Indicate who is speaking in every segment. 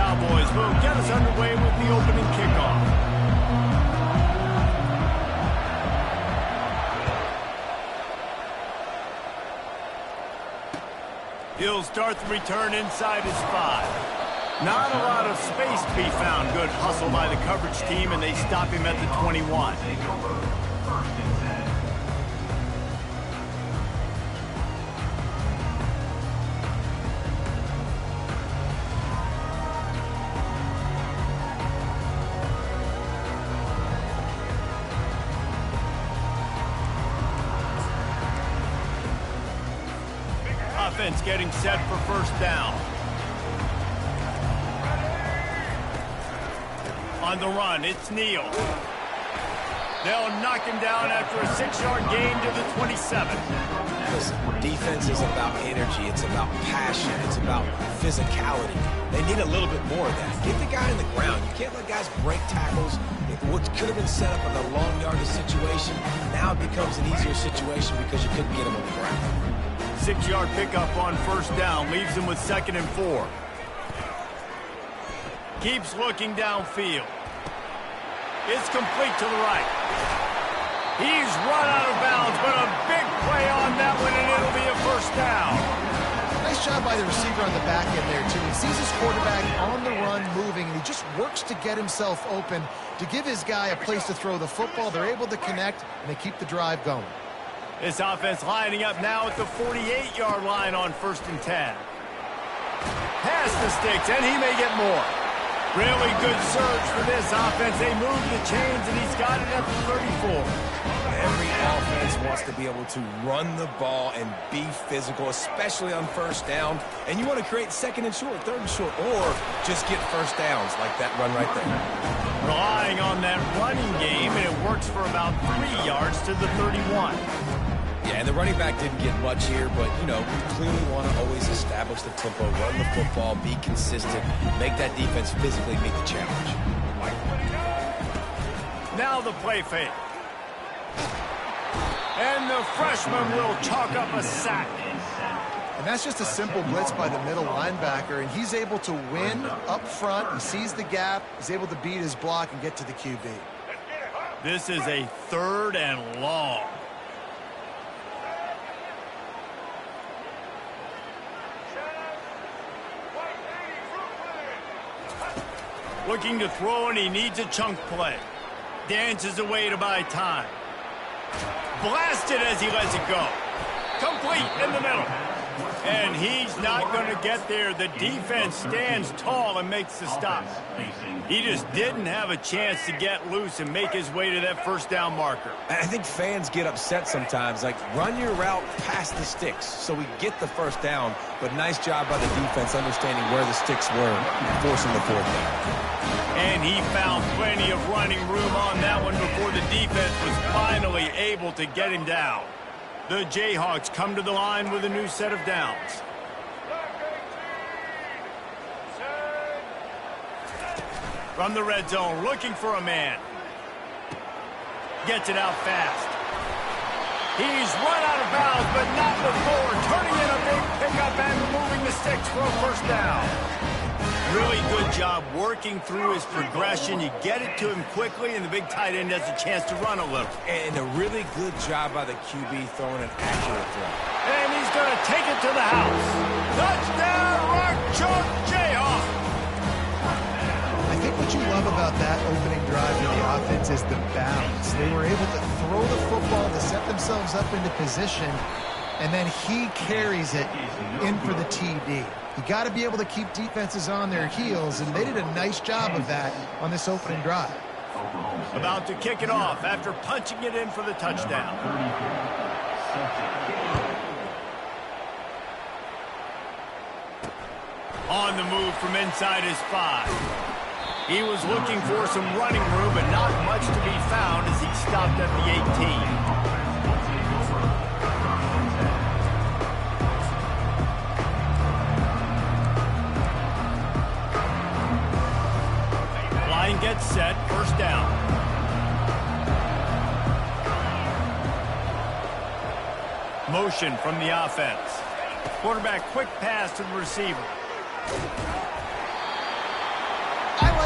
Speaker 1: Cowboys will get us underway with the opening kickoff. He'll start the return inside his 5. Not a lot of space to be found. Good hustle by the coverage team, and they stop him at the 21. Offense getting set for first down. On the run, it's Neal. They'll knock him down after a 6-yard gain to the 27.
Speaker 2: Listen, defense is about energy. It's about passion. It's about physicality. They need a little bit more of that. Get the guy in the ground. You can't let guys break tackles. What could have been set up in a long yardage situation, now it becomes an easier situation because you couldn't get him on the ground.
Speaker 1: 6-yard pickup on first down, leaves him with 2nd and 4. Keeps looking downfield. It's complete to the right. He's run out of bounds, but a big play on that one, and it'll be a first down.
Speaker 3: Nice job by the receiver on the back end there, too. He sees his quarterback on the run moving, and he just works to get himself open to give his guy a place to throw the football. They're able to connect, and they keep the drive going.
Speaker 1: This offense lining up now at the 48-yard line on 1st and 10. Pass the sticks, and he may get more. Really good surge for this offense. They move the chains, and he's got it at the 34.
Speaker 2: Every offense wants to be able to run the ball and be physical, especially on first down. And you want to create 2nd and short, 3rd and short, or just get first downs like that run right there.
Speaker 1: Relying on that running game, and it works for about 3 yards to the 31.
Speaker 2: Yeah, and the running back didn't get much here, but, you know, we clearly want to always establish the tempo, run the football, be consistent, make that defense physically meet the challenge.
Speaker 1: Now the play fake. And the freshman will chalk up a sack.
Speaker 3: And that's just a simple blitz by the middle linebacker, and he's able to win up front. He sees the gap. He's able to beat his block and get to the QB.
Speaker 1: This is a 3rd and long. Looking to throw, and he needs a chunk play. Dances away to buy time. Blasted as he lets it go. Complete in the middle. And he's not going to get there. The defense stands tall and makes the stop. He just didn't have a chance to get loose and make his way to that first down marker.
Speaker 2: I think fans get upset sometimes, like run your route past the sticks so we get the first down, but nice job by the defense understanding where the sticks were and forcing the 4th down.
Speaker 1: And he found plenty of running room on that one before the defense was finally able to get him down. The Jayhawks come to the line with a new set of downs. From the red zone, looking for a man. Gets it out fast. He's run out of bounds, but not before. Turning in a big pickup and removing the sticks for a first down. Really good job working through his progression. You get it to him quickly, and the big tight end has a chance to run a little.
Speaker 2: And a really good job by the QB throwing an accurate throw.
Speaker 1: And he's going to take it to the house. Touchdown, Rock Chalk Jayhawk.
Speaker 3: I think what you love about that opening drive for the offense is the balance. They were able to throw the football to set themselves up into position, and then he carries it in for the TD. You got to be able to keep defenses on their heels, and they did a nice job of that on this opening drive.
Speaker 1: About to kick it off after punching it in for the touchdown. On the move from inside his 5. He was looking for some running room, but not much to be found as he stopped at the 18. Gets set, first down. Motion from the offense. Quarterback quick pass to the receiver.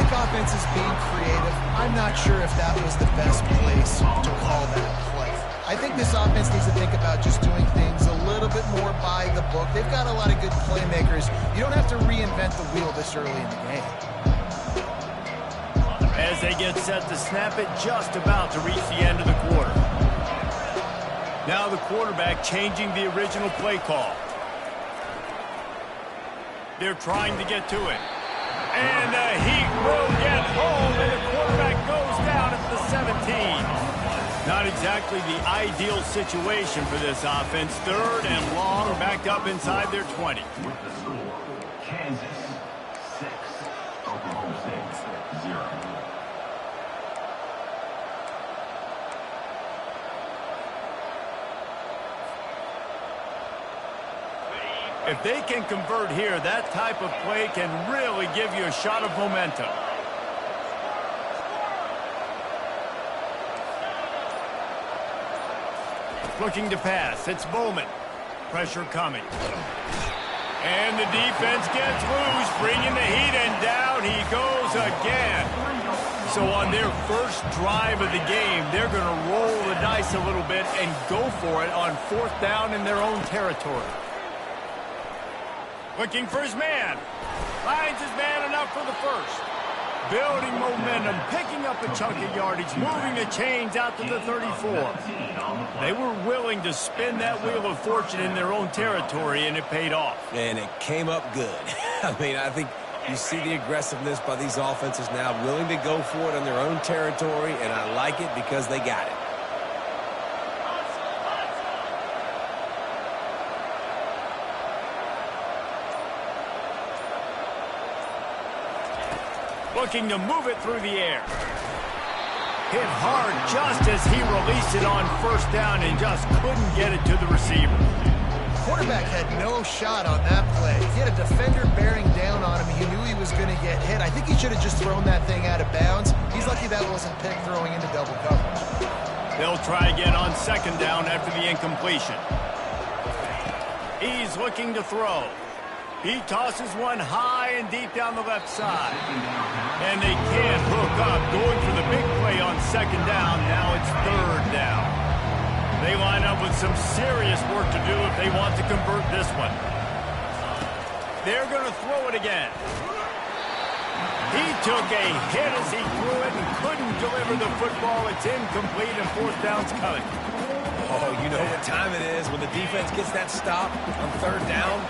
Speaker 3: like offenses being creative. I'm not sure if that was the best place to call that play. I think this offense needs to think about just doing things a little bit more by the book. They've got a lot of good playmakers. You don't have to reinvent the wheel this early in the game.
Speaker 1: As they get set to snap it, just about to reach the end of the quarter. Now the quarterback changing the original play call. They're trying to get to it. And the Heat will get home, and the quarterback goes down at the 17. Not exactly the ideal situation for this offense. 3rd and long, backed up inside their 20.
Speaker 4: With the score, Kansas 6, Oklahoma State 0.
Speaker 1: If they can convert here, that type of play can really give you a shot of momentum. Looking to pass. It's Bowman. Pressure coming. And the defense gets loose, bringing the Heat, and down he goes again. So on their first drive of the game, they're going to roll the dice a little bit and go for it on 4th down in their own territory. Looking for his man. Finds his man enough for the first. Building momentum, picking up a chunk of yardage, moving the chains out to the 34. They were willing to spin that wheel of fortune in their own territory, and it paid off.
Speaker 2: And it came up good. I mean, I think you see the aggressiveness by these offenses now, willing to go for it on their own territory, and I like it because they got it.
Speaker 1: Looking to move it through the air. Hit hard just as he released it on 1st down and just couldn't get it to the receiver.
Speaker 3: Quarterback had no shot on that play. He had a defender bearing down on him. He knew he was going to get hit. I think he should have just thrown that thing out of bounds. He's lucky that wasn't picked throwing into double coverage.
Speaker 1: They'll try again on 2nd down after the incompletion. He's looking to throw. He tosses one high and deep down the left side. And they can't hook up, going for the big play on 2nd down. Now it's 3rd down. They line up with some serious work to do if they want to convert this one. They're going to throw it again. He took a hit as he threw it and couldn't deliver the football. It's incomplete and 4th down's coming.
Speaker 2: Oh, you know what time it is when the defense gets that stop on 3rd down.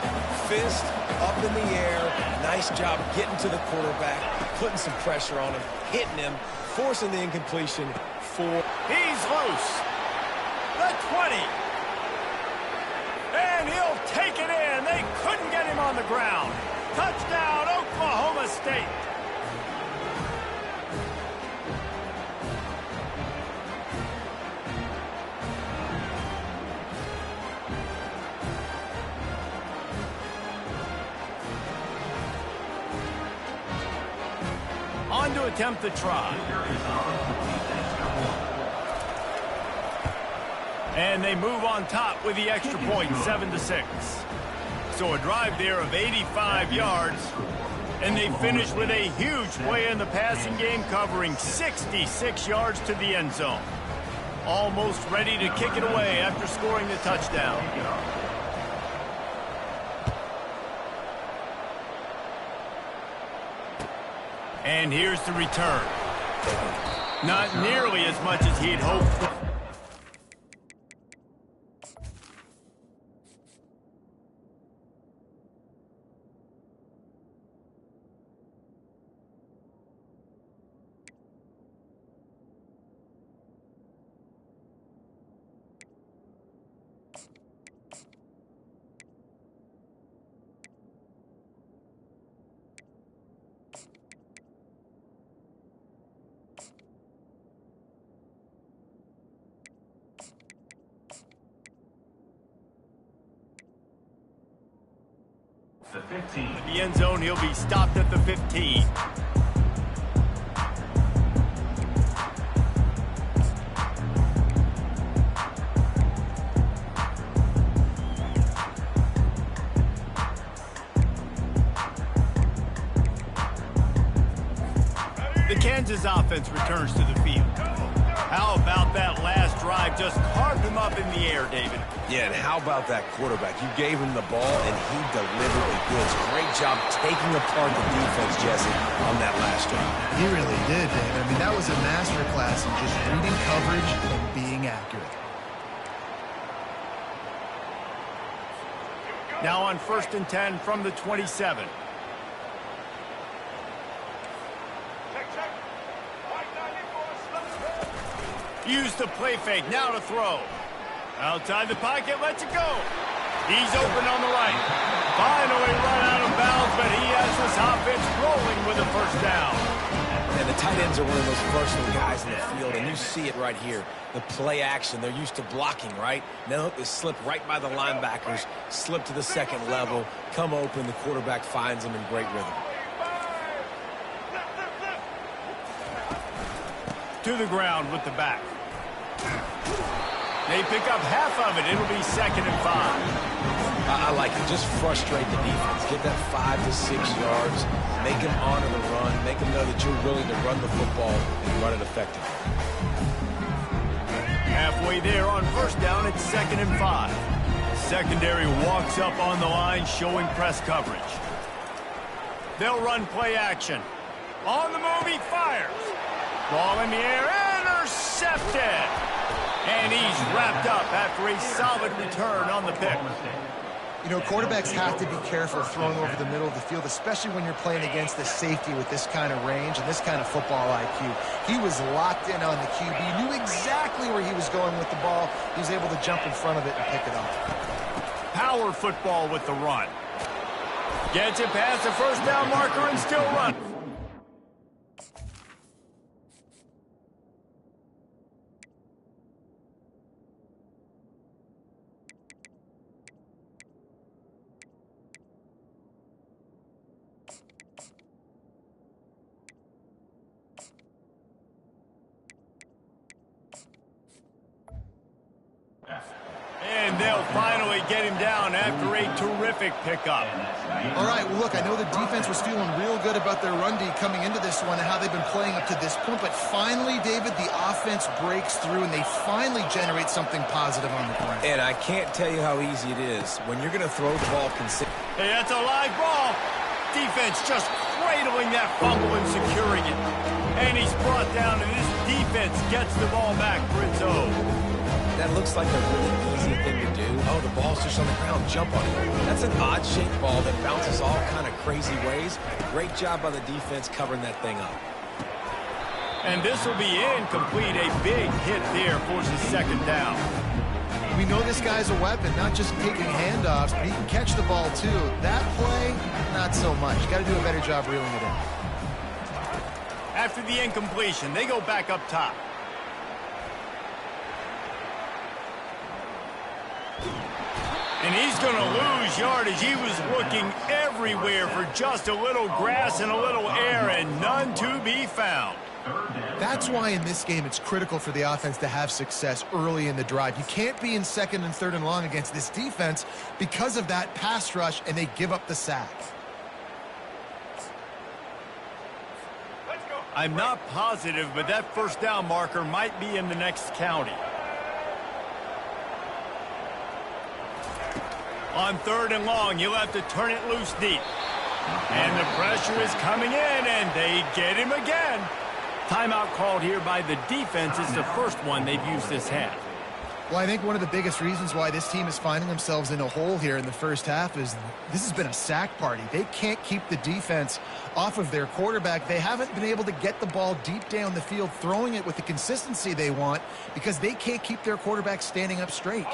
Speaker 2: Fist up in the air. Nice job getting to the quarterback, putting some pressure on him, hitting him, forcing the incompletion for...
Speaker 1: He's loose. The 20. And he'll take it in. They couldn't get him on the ground. Touchdown, Oklahoma State. On to attempt the try. And they move on top with the extra point, 7-6. So a drive there of 85 yards. And they finish with a huge play in the passing game, covering 66 yards to the end zone. Almost ready to kick it away after scoring the touchdown. And here's the return. Not nearly as much as he'd hoped for.
Speaker 4: The 15.
Speaker 1: The end zone, he'll be stopped at the 15. The Kansas offense returns to the field. How about that last drive? Just carved him up in the air, David.
Speaker 2: Yeah, and how about that quarterback? You gave him the ball, and he delivered the goods. Great job taking apart the defense, Jesse, on that last drive.
Speaker 3: He really did, David. I mean, that was a masterclass in just reading coverage and being accurate.
Speaker 1: Now on 1st and 10 from the 27. Use the play fake, now to throw. Outside the pocket, lets it go. He's open on the right. Finally run out of bounds, but he has this offense rolling with a first down.
Speaker 2: And the tight ends are one of those versatile guys in the field, and you see it right here. The play action, they're used to blocking, right? Now they slip right by the linebackers, slip to the second level, come open, the quarterback finds them in great rhythm.
Speaker 1: To the ground with the back. They pick up half of it. It'll be 2nd and 5.
Speaker 2: I like it. Just frustrate the defense. Get that 5 to 6 yards. Make them honor the run. Make them know that you're willing to run the football and run it effectively.
Speaker 1: Halfway there on 1st down, it's 2nd and 5. Secondary walks up on the line, showing press coverage. They'll run play action. On the move, he fires. Ball in the air, intercepted. And he's wrapped up after a solid return on the pick.
Speaker 3: You know, quarterbacks have to be careful throwing over the middle of the field, especially when you're playing against a safety with this kind of range and this kind of football IQ. He was locked in on the QB, knew exactly where he was going with the ball. He was able to jump in front of it and pick it up.
Speaker 1: Power football with the run. Gets it past the first down marker and still runs. And they'll finally get him down after a terrific pickup.
Speaker 3: All right, well, look, I know the defense was feeling real good about their run D coming into this one and how they've been playing up to this point, but finally, David, the offense breaks through and they finally generate something positive on the ground.
Speaker 2: And I can't tell you how easy it is when you're going to throw the ball consistently.
Speaker 1: Hey, that's a live ball. Defense just cradling that fumble and securing it. And he's brought down, and this defense gets the ball back for its own.
Speaker 2: That looks like a really easy thing to do. Oh, the ball's just on the ground. Jump on it. That's an odd-shaped ball that bounces all kind of crazy ways. Great job by the defense covering that thing up.
Speaker 1: And this will be incomplete. A big hit there forces 2nd down.
Speaker 3: We know this guy's a weapon, not just taking handoffs, but he can catch the ball, too. That play, not so much. Got to do a better job reeling it in.
Speaker 1: After the incompletion, they go back up top. And he's going to lose yardage. He was looking everywhere for just a little grass and a little air, and none to be found.
Speaker 3: That's why in this game it's critical for the offense to have success early in the drive. You can't be in 2nd and 3rd and long against this defense because of that pass rush, and they give up the sack.
Speaker 1: I'm not positive, but that first down marker might be in the next county. On 3rd and long, you'll have to turn it loose deep. And the pressure is coming in, and they get him again. Timeout called here by the defense. It's the first one they've used this half.
Speaker 3: Well, I think one of the biggest reasons why this team is finding themselves in a hole here in the first half is this has been a sack party. They can't keep the defense off of their quarterback. They haven't been able to get the ball deep down the field, throwing it with the consistency they want because they can't keep their quarterback standing up straight.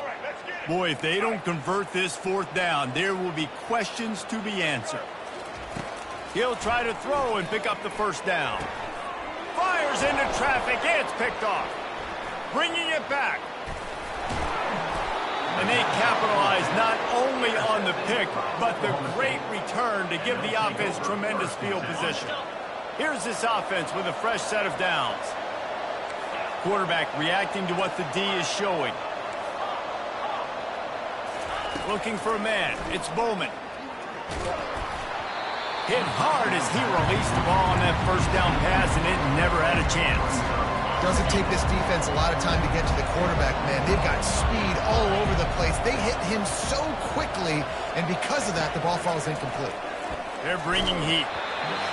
Speaker 1: Boy, if they don't convert this 4th down, there will be questions to be answered. He'll try to throw and pick up the first down. Fires into traffic. It's picked off. Bringing it back. And they capitalize not only on the pick, but the great return to give the offense tremendous field position. Here's this offense with a fresh set of downs. Quarterback reacting to what the D is showing. Looking for a man. It's Bowman. Hit hard as he released the ball on that first down pass, and it never had a chance.
Speaker 3: Doesn't take this defense a lot of time to get to the quarterback, man. They've got speed all over the place. They hit him so quickly, and because of that, the ball falls incomplete.
Speaker 1: They're bringing heat.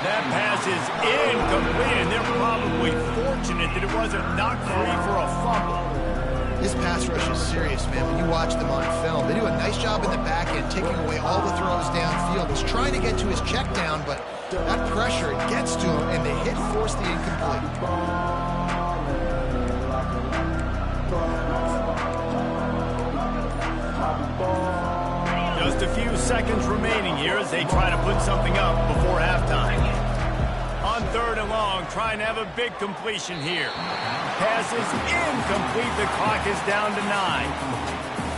Speaker 1: That pass is incomplete, and they're probably fortunate that it wasn't knocked free for a fumble.
Speaker 3: This pass rush is serious, man. When you watch them on film, they do a nice job in the back end, taking away all the throws downfield. He's trying to get to his check down, but that pressure, it gets to him, and the hit forced the incomplete.
Speaker 1: Just a few seconds remaining here as they try to put something up before halftime. On 3rd and long, trying to have a big completion here. Pass is incomplete. The clock is down to 9.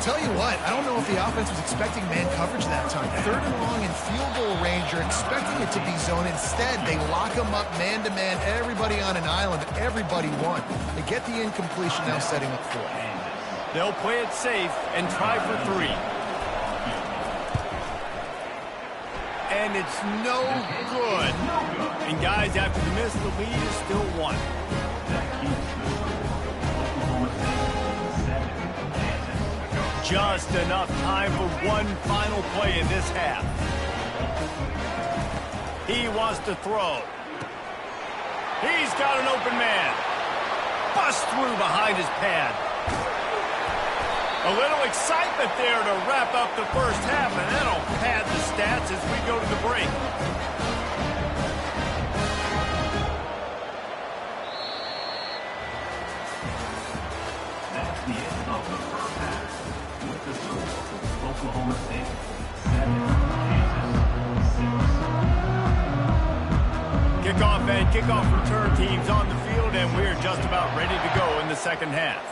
Speaker 3: Tell you what, I don't know if the offense was expecting man coverage that time. 3rd and long in field goal range, you're expecting it to be zone. Instead, they lock them up man-to-man, everybody on an island, everybody won. They get the incompletion, now setting up 4.
Speaker 1: They'll play it safe and try for 3. And it's no good. And guys, after the miss, the lead is still 1. Just enough time for one final play in this half. He wants to throw. He's got an open man. Bust through behind his pad. A little excitement there to wrap up the first half, and that'll pad the stats as we go to the break.
Speaker 4: That's the end of the first half. With the score, Oklahoma State 7, Kansas 6.
Speaker 1: Kickoff and kickoff return teams on the field, and we're just about ready to go in the second half.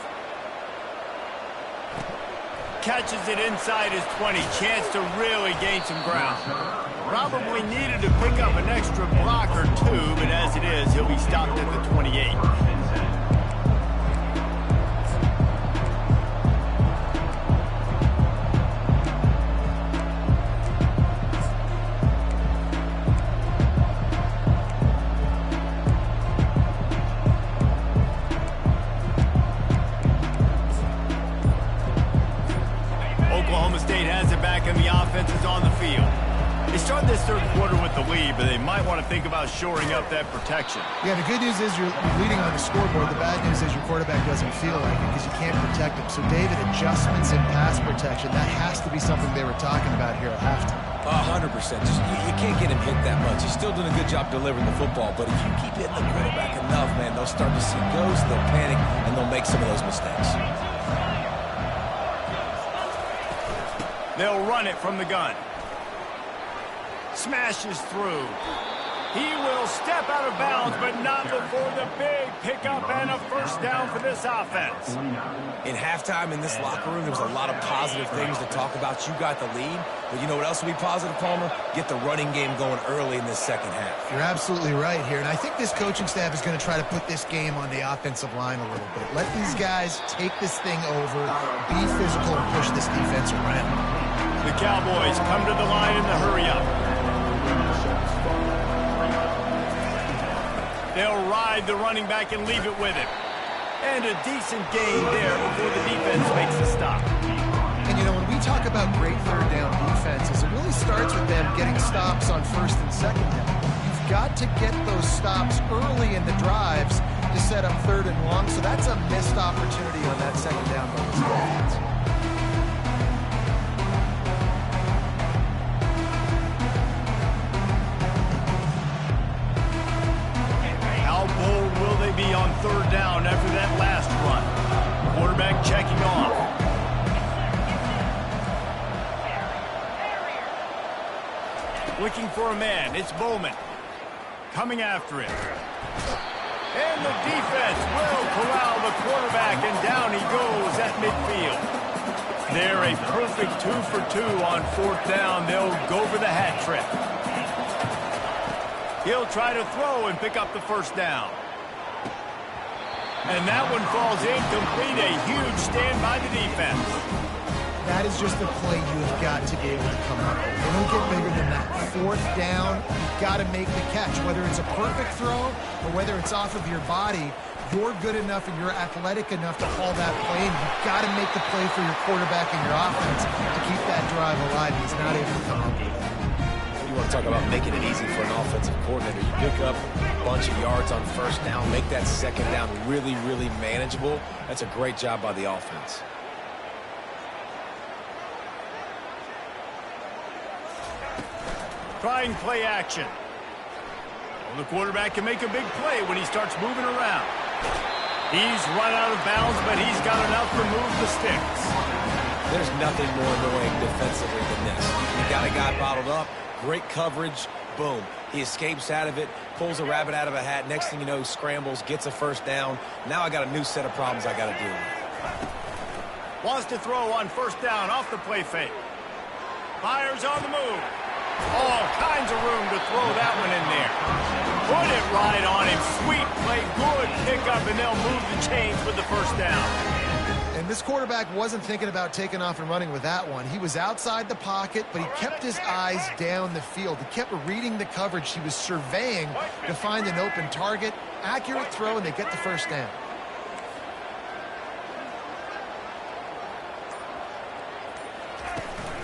Speaker 1: Catches it inside his 20. Chance to really gain some ground. Probably needed to pick up an extra block or 2, but as it is, he'll be stopped at the 28. Oklahoma State has it back, and the offense is on the field. They started this third quarter with the lead, but they might want to think about shoring up that protection.
Speaker 3: Yeah, the good news is you're leading on the scoreboard. The bad news is your quarterback doesn't feel like it because you can't protect him. So, David, adjustments in pass protection, that has to be something they were talking about here at halftime.
Speaker 2: 100%. You can't get him hit that much. He's still doing a good job delivering the football, but if you keep hitting the quarterback enough, man, they'll start to see ghosts, they'll panic, and they'll make some of those mistakes.
Speaker 1: They'll run it from the gun. Smashes through. He will step out of bounds, but not before the big pickup and a first down for this offense.
Speaker 2: In halftime in this locker room, there was a lot of positive things to talk about. You got the lead, but you know what else will be positive, Palmer? Get the running game going early in this second half.
Speaker 3: You're absolutely right here, and I think this coaching staff is going to try to put this game on the offensive line a little bit. Let these guys take this thing over, be physical, and push this defense around.
Speaker 1: The Cowboys come to the line in the hurry-up. They'll ride the running back and leave it with him. And a decent gain there before the defense makes a stop.
Speaker 3: And, you know, when we talk about great third down defenses, it really starts with them getting stops on first and second down. You've got to get those stops early in the drives to set up 3rd and long, so that's a missed opportunity on that second down by this defense.
Speaker 1: Be on 3rd down after that last run. Quarterback checking off. Looking for a man. It's Bowman. Coming after him. And the defense will corral the quarterback, and down he goes at midfield. They're a perfect 2 for 2 on 4th down. They'll go for the hat trick. He'll try to throw and pick up the first down. And that one falls incomplete. A huge stand by the defense.
Speaker 3: That is just a play you have got to be able to come up with. They don't get bigger than that. Fourth down, you've got to make the catch. Whether it's a perfect throw or whether it's off of your body, you're good enough and you're athletic enough to haul that play, and you've got to make the play for your quarterback and your offense to keep that drive alive. He's not able to come up with it.
Speaker 2: You want to talk about making it easy for an offensive coordinator. You pick up a bunch of yards on first down, make that second down really, really manageable. That's a great job by the offense.
Speaker 1: Trying play action. Well, the quarterback can make a big play when he starts moving around. He's run out of bounds, but he's got enough to move the sticks.
Speaker 2: There's nothing more annoying defensively than this. You got a guy bottled up, great coverage, boom. He escapes out of it, pulls a rabbit out of a hat. Next thing you know, scrambles, gets a first down. Now I got a new set of problems I got to deal with.
Speaker 1: Wants to throw on first down off the play fake. Fires on the move. All kinds of room to throw that one in there. Put it right on him. Sweet play, good pickup, and they'll move the chains with the first down.
Speaker 3: And this quarterback wasn't thinking about taking off and running with that one. He was outside the pocket, but he kept his eyes down the field. He kept reading the coverage. He was surveying to find an open target. Accurate throw, and they get the first down.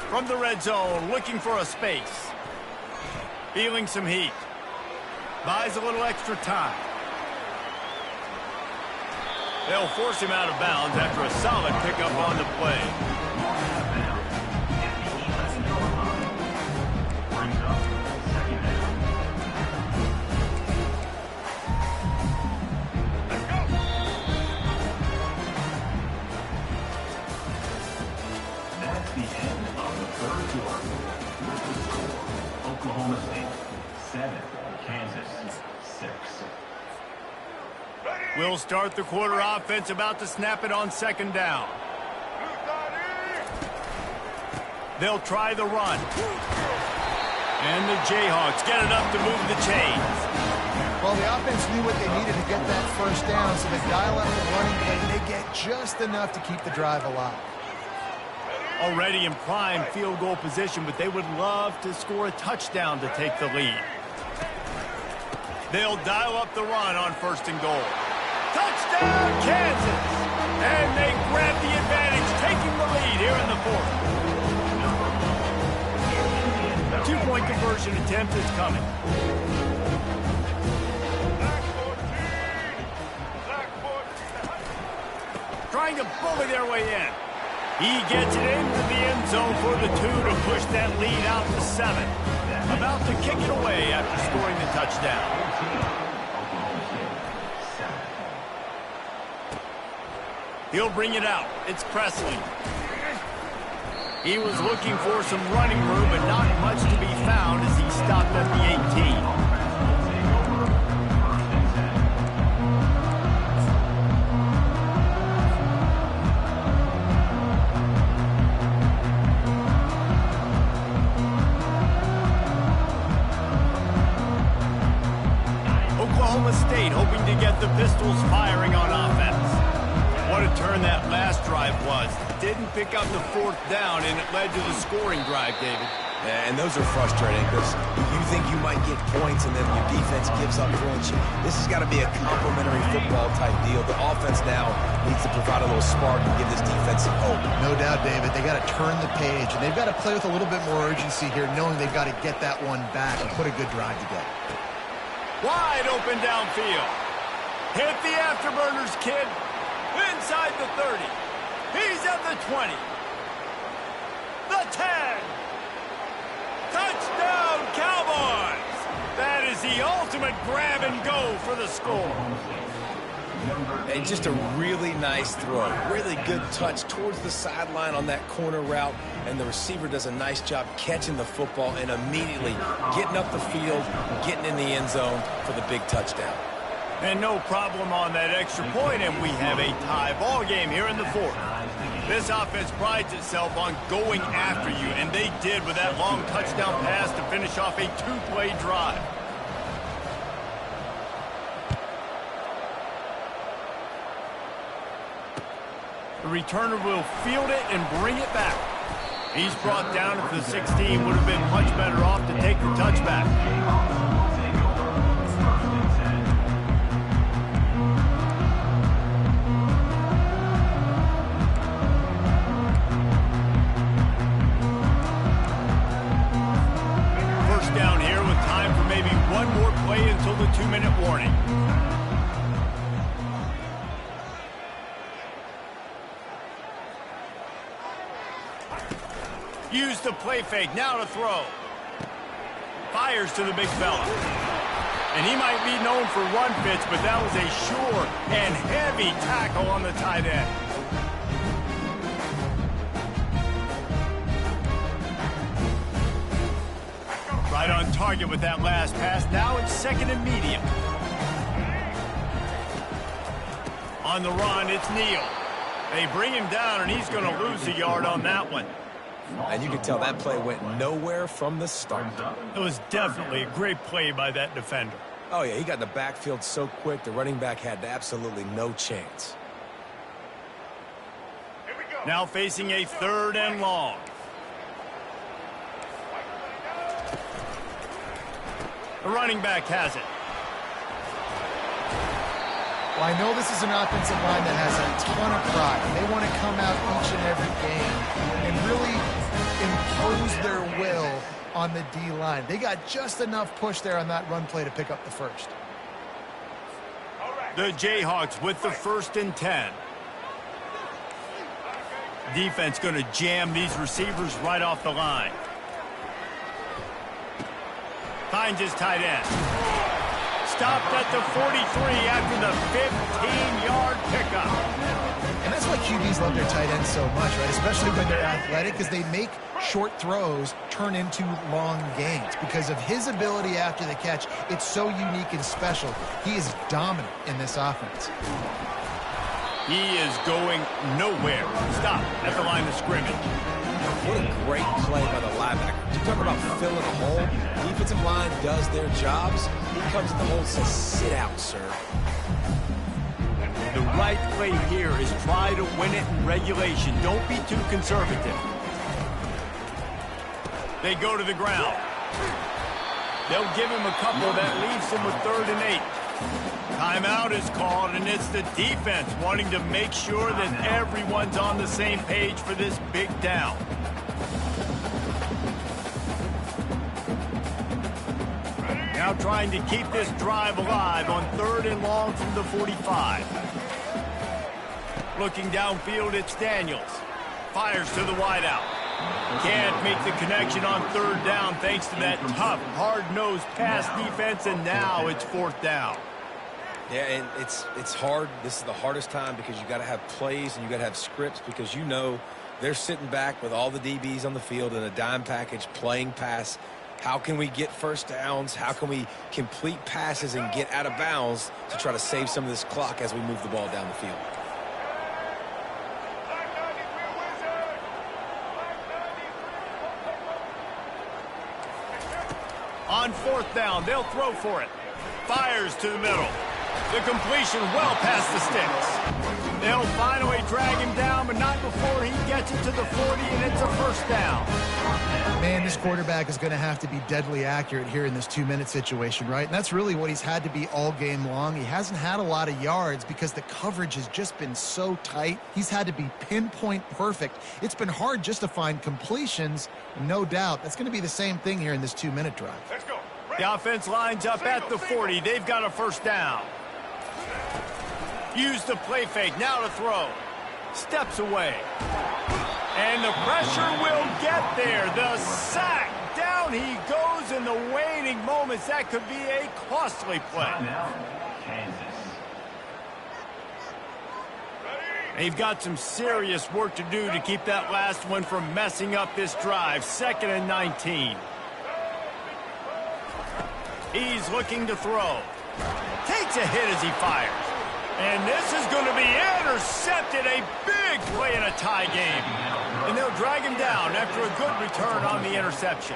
Speaker 1: From the red zone, looking for a space. Feeling some heat. Buys a little extra time. They'll force him out of bounds after a solid pickup on the play.
Speaker 4: That's the end of the third quarter. Oklahoma State 7, Kansas 6.
Speaker 1: We'll start the quarter offense, about to snap it on second down. They'll try the run. And the Jayhawks get enough to move the chains.
Speaker 3: Well, the offense knew what they needed to get that first down, so they dial up the running play. They get just enough to keep the drive alive.
Speaker 1: Already in prime field goal position, but they would love to score a touchdown to take the lead. They'll dial up the run on first and goal. Touchdown, Kansas! And they grab the advantage, taking the lead here in the fourth. Two-point conversion attempt is coming. Trying to bully their way in. He gets it into the end zone for the 2 to push that lead out to 7. About to kick it away after scoring the touchdown. He'll bring it out. It's Presley. He was looking for some running room, but not much to be found as he stopped at the 18. Oklahoma State hoping to get the Pistols firing on offense. What a turn that last drive was. Didn't pick up the fourth down, and it led to the scoring drive, David.
Speaker 2: Yeah, and those are frustrating because you think you might get points and then your defense gives up points. This has got to be a complementary football type deal. The offense now needs to provide a little spark and give this defense some hope.
Speaker 3: No doubt, David. They got to turn the page, and they've got to play with a little bit more urgency here, knowing they've got to get that one back and put a good drive together.
Speaker 1: Wide open downfield. Hit the afterburners, kid. Inside the 30. He's at the 20. The 10. Touchdown, Cowboys. That is the ultimate grab and go for the score.
Speaker 2: And just a really nice throw. Really good touch towards the sideline on that corner route. And the receiver does a nice job catching the football and immediately getting up the field, getting in the end zone for the big touchdown.
Speaker 1: And no problem on that extra point, and we have a tie ball game here in the fourth. This offense prides itself on going after you, and they did with that long touchdown pass to finish off a two-play drive. The returner will field it and bring it back. He's brought down at the 16. Would have been much better off to take the touchback. First down here with time for maybe one more play until the 2-minute warning. Use the play fake, now to throw. Fires to the big fella. And he might be known for run fits, but that was a sure and heavy tackle on the tight end. Right on target with that last pass. Now it's 2nd and medium. On the run, it's Neal. They bring him down, and he's going to lose a yard on that one.
Speaker 2: And you can tell that play went nowhere from the start.
Speaker 1: It was definitely a great play by that defender.
Speaker 2: Oh, yeah, he got in the backfield so quick, the running back had absolutely no chance.
Speaker 1: Now facing a 3rd and long. The running back has it.
Speaker 3: Well, I know this is an offensive line that has a ton of pride. They want to come out each and every game and really impose their will on the D-line. They got just enough push there on that run play to pick up the first.
Speaker 1: The Jayhawks with the 1st and 10. Defense going to jam these receivers right off the line. Finds his tight end. Stopped at the 43 after the 15-yard pickup.
Speaker 3: And that's why QBs love their tight ends so much, right? Especially when they're athletic, because they make short throws turn into long gains. Because of his ability after the catch, it's so unique and special. He is dominant in this offense.
Speaker 1: He is going nowhere. Stop at the line of scrimmage.
Speaker 2: What a great play by the linebacker. You talk about filling a hole. Defensive line does their jobs. He comes in the hole and says, sit out, sir.
Speaker 1: The right play here is try to win it in regulation. Don't be too conservative. They go to the ground. They'll give him a couple that leaves him with 3rd and 8. Timeout is called, and it's the defense wanting to make sure that everyone's on the same page for this big down. Now trying to keep this drive alive on 3rd and long from the 45. Looking downfield, it's Daniels. Fires to the wideout. Can't make the connection on 3rd down thanks to that tough, hard-nosed pass defense, and now it's 4th down.
Speaker 2: Yeah, and it's hard. This is the hardest time because you got to have plays and you got to have scripts because you know they're sitting back with all the DBs on the field in a dime package playing pass. How can we get first downs? How can we complete passes and get out of bounds to try to save some of this clock as we move the ball down the field?
Speaker 1: On 4th down, they'll throw for it. Fires to the middle. The completion well past the sticks. They'll finally drag him down, but not before he gets it to the 40, and it's a 1st down.
Speaker 3: Man, this quarterback is going to have to be deadly accurate here in this 2-minute situation, right? And that's really what he's had to be all game long. He hasn't had a lot of yards because the coverage has just been so tight. He's had to be pinpoint perfect. It's been hard just to find completions, no doubt. That's going to be the same thing here in this 2-minute drive.
Speaker 1: Let's go. The offense lines up at the 40. They've got a 1st down. Use the play fake, now to throw. Steps away. And the pressure will get there. The sack. Down he goes in the waning moments. That could be a costly play.
Speaker 4: Kansas.
Speaker 1: They've got some serious work to do to keep that last one from messing up this drive. 2nd and 19. He's looking to throw. Takes a hit as he fires. And this is going to be intercepted. A big play in a tie game. And they'll drag him down after a good return on the interception.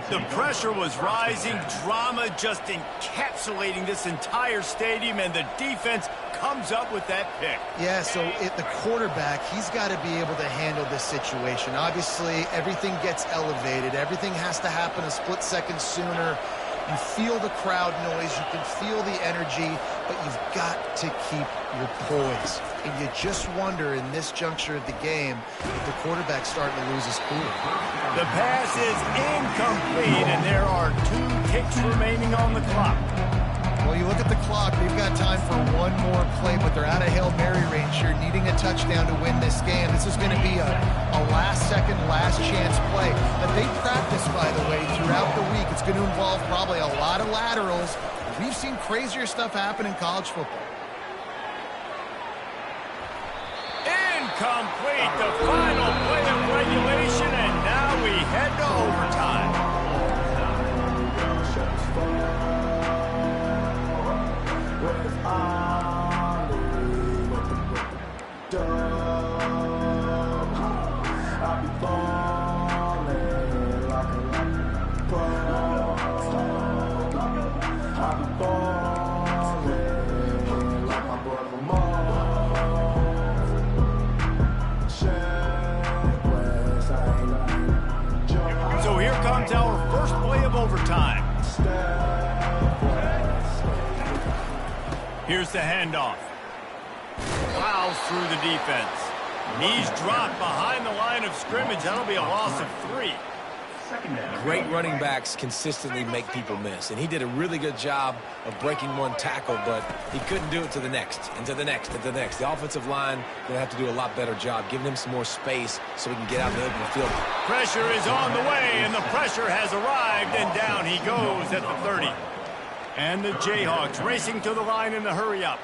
Speaker 1: The pressure was rising, drama just encapsulating this entire stadium, and the defense comes up with that pick.
Speaker 3: Yeah, so the quarterback, he's got to be able to handle this situation. Obviously, everything gets elevated. Everything has to happen a split second sooner. You feel the crowd noise. You can feel the energy, but you've got to keep your poise. And you just wonder in this juncture of the game if the quarterback's starting to lose his cool.
Speaker 1: The pass is incomplete, and there are 2 ticks remaining on the clock.
Speaker 3: Well, you look at the clock, they've got time for one more play, but they're out of Hail Mary range here, needing a touchdown to win this game. This is going to be a last-second, last-chance play that they practice, by the way, throughout the week. It's going to involve probably a lot of laterals. We've seen crazier stuff happen in college football.
Speaker 1: Incomplete, the final play of regulation, and now we head to overtime. So here comes our first play of overtime. Here's the handoff. Plows through the defense. Knees drop behind the line of scrimmage. That'll be a loss of 3.
Speaker 2: Great running backs consistently make people miss, and he did a really good job of breaking one tackle, but he couldn't do it to the next, and to the next, and to the next. The offensive line going to have to do a lot better job, giving him some more space so he can get out in the open field.
Speaker 1: Pressure is on the way, and the pressure has arrived, and down he goes at the 30. And the Jayhawks racing to the line in the hurry-up.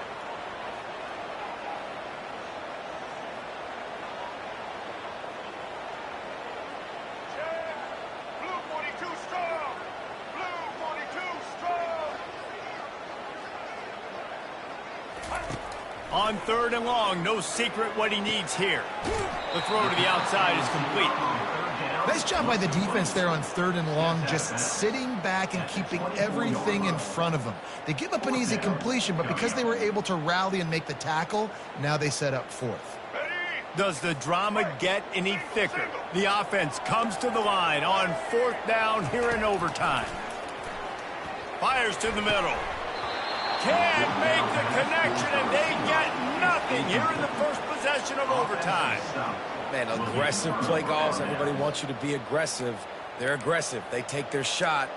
Speaker 1: On 3rd and long, no secret what he needs here. The throw to the outside is complete.
Speaker 3: Nice job by the defense there on 3rd and long, just sitting back and keeping everything in front of them. They give up an easy completion, but because they were able to rally and make the tackle, now they set up 4th.
Speaker 1: Does the drama get any thicker? The offense comes to the line on 4th down here in overtime. Fires to the middle. Can't make the connection, and they get nothing here in the first possession of overtime.
Speaker 2: Man, aggressive play calls. Everybody wants you to be aggressive. They're aggressive. They take their shot.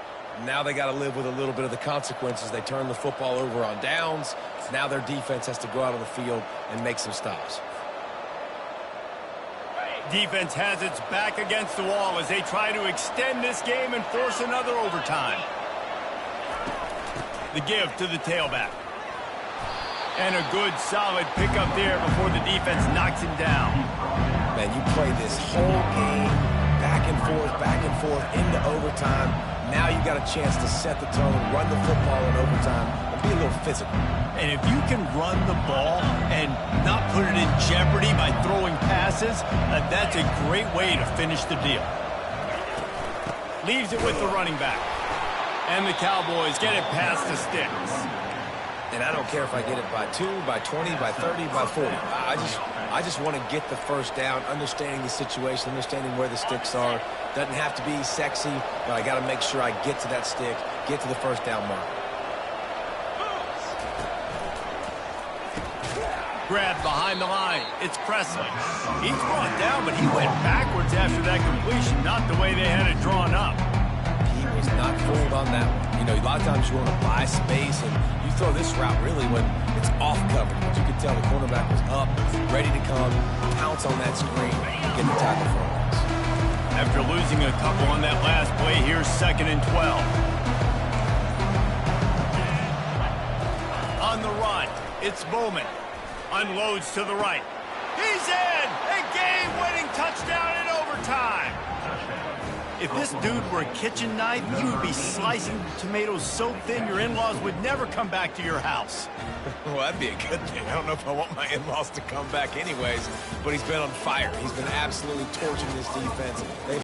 Speaker 2: Now they got to live with a little bit of the consequences. They turn the football over on downs. Now their defense has to go out on the field and make some stops.
Speaker 1: Defense has its back against the wall as they try to extend this game and force another overtime. The give to the tailback. And a good, solid pickup there before the defense knocks him down.
Speaker 2: Man, you play this whole game back and forth, into overtime. Now you got a chance to set the tone, run the football in overtime, and be a little physical.
Speaker 1: And if you can run the ball and not put it in jeopardy by throwing passes, that's a great way to finish the deal. Leaves it with the running back. And the Cowboys get it past the sticks.
Speaker 2: And I don't care if I get it by 2, by 20, by 30, by 40. I just want to get the first down, understanding the situation, understanding where the sticks are. Doesn't have to be sexy, but I got to make sure I get to that stick, get to the first down mark.
Speaker 1: Grabbed behind the line. It's Presley. He's brought down, but he went backwards after that completion, not the way they had it drawn up.
Speaker 2: He was not fooled on that one. You know, a lot of times you want to buy space, and you throw this route really when it's off coverage. But you can tell the cornerback was up, ready to come, pounce on that screen, get the tackle for a loss.
Speaker 1: After losing a couple on that last play, here's 2nd and 12. On the run, it's Bowman. Unloads to the right. He's in! A game-winning touchdown in overtime! If this dude were a kitchen knife, he would be slicing tomatoes so thin your in-laws would never come back to your house.
Speaker 2: Well, that'd be a good thing. I don't know if I want my in-laws to come back anyways, but he's been on fire. He's been absolutely torching this defense.